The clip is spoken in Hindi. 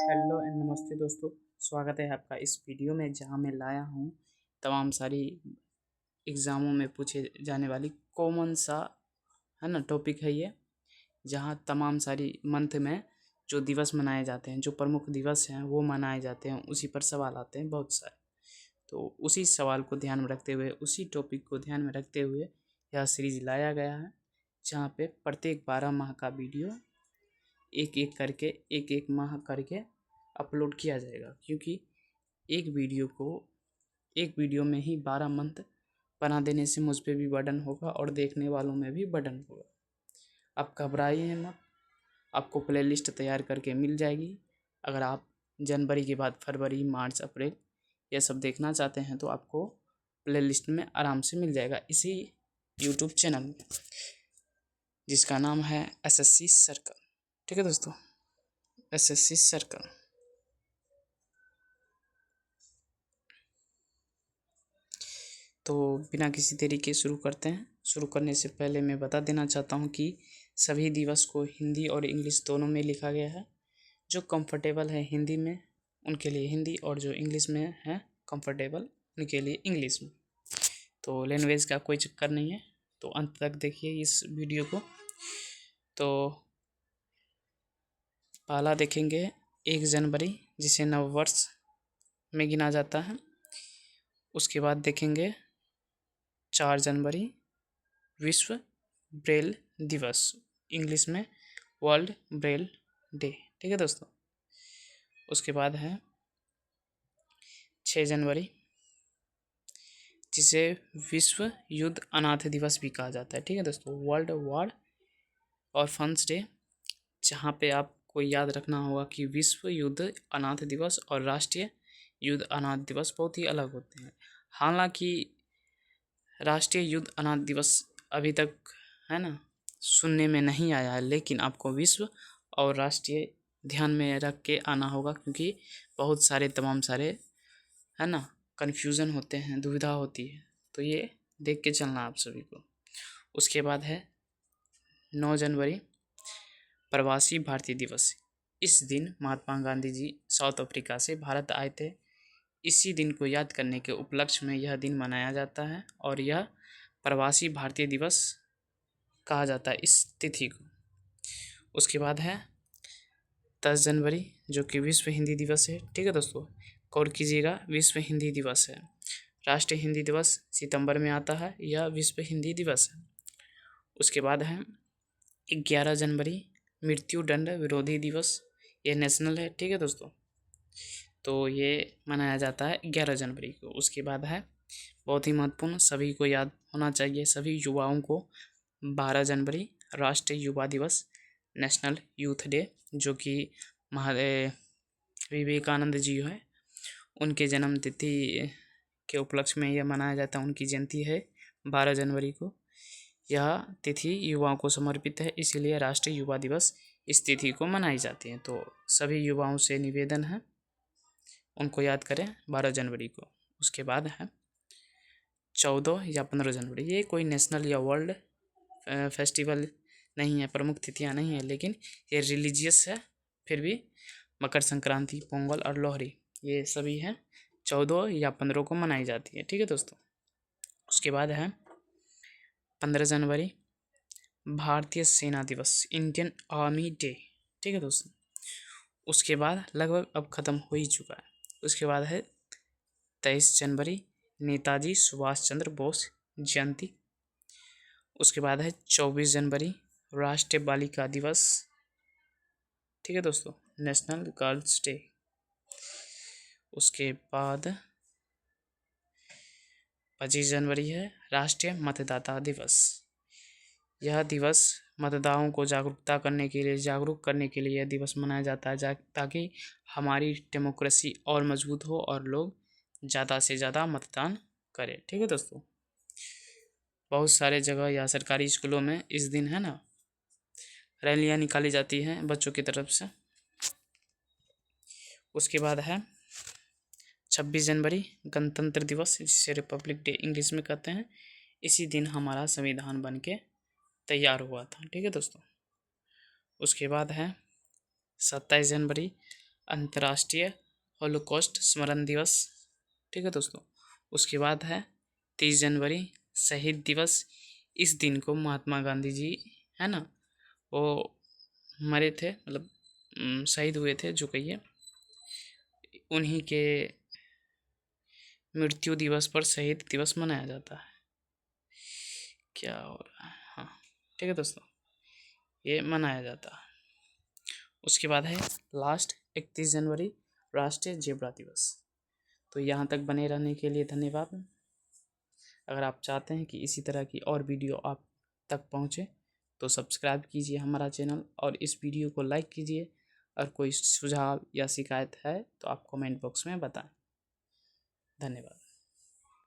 हेलो एंड नमस्ते दोस्तों। स्वागत है आपका इस वीडियो में, जहां मैं लाया हूं तमाम सारी एग्ज़ामों में पूछे जाने वाली कॉमन सा है ना टॉपिक है ये। जहां तमाम सारी मंथ में जो दिवस मनाए जाते हैं, जो प्रमुख दिवस हैं वो मनाए जाते हैं, उसी पर सवाल आते हैं बहुत सारे। तो उसी सवाल को ध्यान में रखते हुए, उसी टॉपिक को ध्यान में रखते हुए यह सीरीज़ लाया गया है, जहाँ पे प्रत्येक 12 माह का वीडियो एक एक माह करके अपलोड किया जाएगा। क्योंकि एक वीडियो को एक वीडियो में ही 12 मंथ बना देने से मुझ पे भी बर्डन होगा और देखने वालों में भी बर्डन होगा। आप घबराइए मत, आपको प्लेलिस्ट तैयार करके मिल जाएगी। अगर आप जनवरी के बाद फरवरी, मार्च, अप्रैल ये सब देखना चाहते हैं तो आपको प्लेलिस्ट में आराम से मिल जाएगा इसी यूट्यूब चैनल में, जिसका नाम है एसएससी सर्कल। ठीक है दोस्तों, एसएससी सर्कल। तो बिना किसी देरी के शुरू करते हैं। शुरू करने से पहले मैं बता देना चाहता हूँ कि सभी दिवस को हिंदी और इंग्लिश दोनों में लिखा गया है। जो कंफर्टेबल है हिंदी में उनके लिए हिंदी, और जो इंग्लिश में है कंफर्टेबल उनके लिए इंग्लिश में। तो लैंग्वेज का कोई चक्कर नहीं है, तो अंत तक देखिए इस वीडियो को। तो पहला देखेंगे 1 जनवरी, जिसे नववर्ष में गिना जाता है। उसके बाद देखेंगे 4 जनवरी, विश्व ब्रेल दिवस, इंग्लिश में वर्ल्ड ब्रेल डे। ठीक है दोस्तों। उसके बाद है 6 जनवरी, जिसे विश्व युद्ध अनाथ दिवस भी कहा जाता है। ठीक है दोस्तों, वर्ल्ड वॉर ऑर्फन्स डे, जहाँ पे आपको याद रखना होगा कि विश्व युद्ध अनाथ दिवस और राष्ट्रीय युद्ध अनाथ दिवस बहुत ही अलग होते हैं। हालांकि राष्ट्रीय युद्ध अनाथ दिवस अभी तक है ना सुनने में नहीं आया है, लेकिन आपको विश्व और राष्ट्रीय ध्यान में रख के आना होगा, क्योंकि बहुत सारे तमाम सारे है ना कन्फ्यूज़न होते हैं, दुविधा होती है, तो ये देख के चलना आप सभी को। उसके बाद है 9 जनवरी, प्रवासी भारतीय दिवस। इस दिन महात्मा गांधी जी साउथ अफ्रीका से भारत आए थे। इसी दिन को याद करने के उपलक्ष्य में यह दिन मनाया जाता है, और यह प्रवासी भारतीय दिवस कहा जाता है इस तिथि को। उसके बाद है 10 जनवरी, जो कि विश्व हिंदी दिवस है। ठीक है दोस्तों, गौर कीजिएगा, विश्व हिंदी दिवस है। राष्ट्रीय हिंदी दिवस सितंबर में आता है, यह विश्व हिंदी दिवस है। उसके बाद है 11 जनवरी, मृत्यु दंड विरोधी दिवस, यह नेशनल है। ठीक है दोस्तों, तो ये मनाया जाता है 11 जनवरी को। उसके बाद है बहुत ही महत्वपूर्ण, सभी को याद होना चाहिए, सभी युवाओं को, 12 जनवरी, राष्ट्रीय युवा दिवस, नेशनल यूथ डे, जो कि विवेकानंद जी है, उनके जन्म तिथि के उपलक्ष्य में यह मनाया जाता है। उनकी जयंती है 12 जनवरी को। यह तिथि युवाओं को समर्पित है, इसीलिए राष्ट्रीय युवा दिवस इस तिथि को मनाई जाती है। तो सभी युवाओं से निवेदन है, उनको याद करें 12 जनवरी को। उसके बाद है 14 या 15 जनवरी, ये कोई नेशनल या वर्ल्ड फेस्टिवल नहीं है, प्रमुख तिथियां नहीं है, लेकिन ये रिलीजियस है। फिर भी मकर संक्रांति, पोंगल और लोहड़ी ये सभी हैं 14 या 15 को मनाई जाती है। ठीक है दोस्तों। उसके बाद है 15 जनवरी, भारतीय सेना दिवस, इंडियन आर्मी डे। ठीक है दोस्तों। उसके बाद लगभग अब ख़त्म हो ही चुका है। उसके बाद है 23 जनवरी, नेताजी सुभाष चंद्र बोस जयंती। उसके बाद है 24 जनवरी, राष्ट्रीय बालिका दिवस। ठीक है दोस्तों, नेशनल गर्ल्स डे। उसके बाद 25 जनवरी है राष्ट्रीय मतदाता दिवस। यह दिवस मतदाताओं को जागरूक करने के लिए यह दिवस मनाया जाता है, ताकि हमारी डेमोक्रेसी और मजबूत हो और लोग ज़्यादा से ज़्यादा मतदान करें। ठीक है दोस्तों। बहुत सारे जगह या सरकारी स्कूलों में इस दिन है ना रैलियाँ निकाली जाती हैं बच्चों की तरफ से। उसके बाद है 26 जनवरी, गणतंत्र दिवस, जिसे रिपब्लिक डे इंग्लिश में कहते हैं। इसी दिन हमारा संविधान बन के तैयार हुआ था। ठीक है दोस्तों। उसके बाद है 27 जनवरी, अंतर्राष्ट्रीय हॉलोकॉस्ट स्मरण दिवस, ठीक है दोस्तों। उसके बाद है 30 जनवरी शहीद दिवस। इस दिन को महात्मा गांधी जी, है ना, वो मरे थे, मतलब शहीद हुए थे जो कहिए, उन्हीं के मृत्यु दिवस पर शहीद दिवस मनाया जाता है। क्या हो रहा है, हाँ ठीक है दोस्तों, ये मनाया जाता है। उसके बाद है लास्ट 31 जनवरी राष्ट्रीय जेब्रा दिवस। तो यहाँ तक बने रहने के लिए धन्यवाद। अगर आप चाहते हैं कि इसी तरह की और वीडियो आप तक पहुँचे तो सब्सक्राइब कीजिए हमारा चैनल और इस वीडियो को लाइक कीजिए। और कोई सुझाव या शिकायत है तो आप कमेंट बॉक्स में बताएं। धन्यवाद।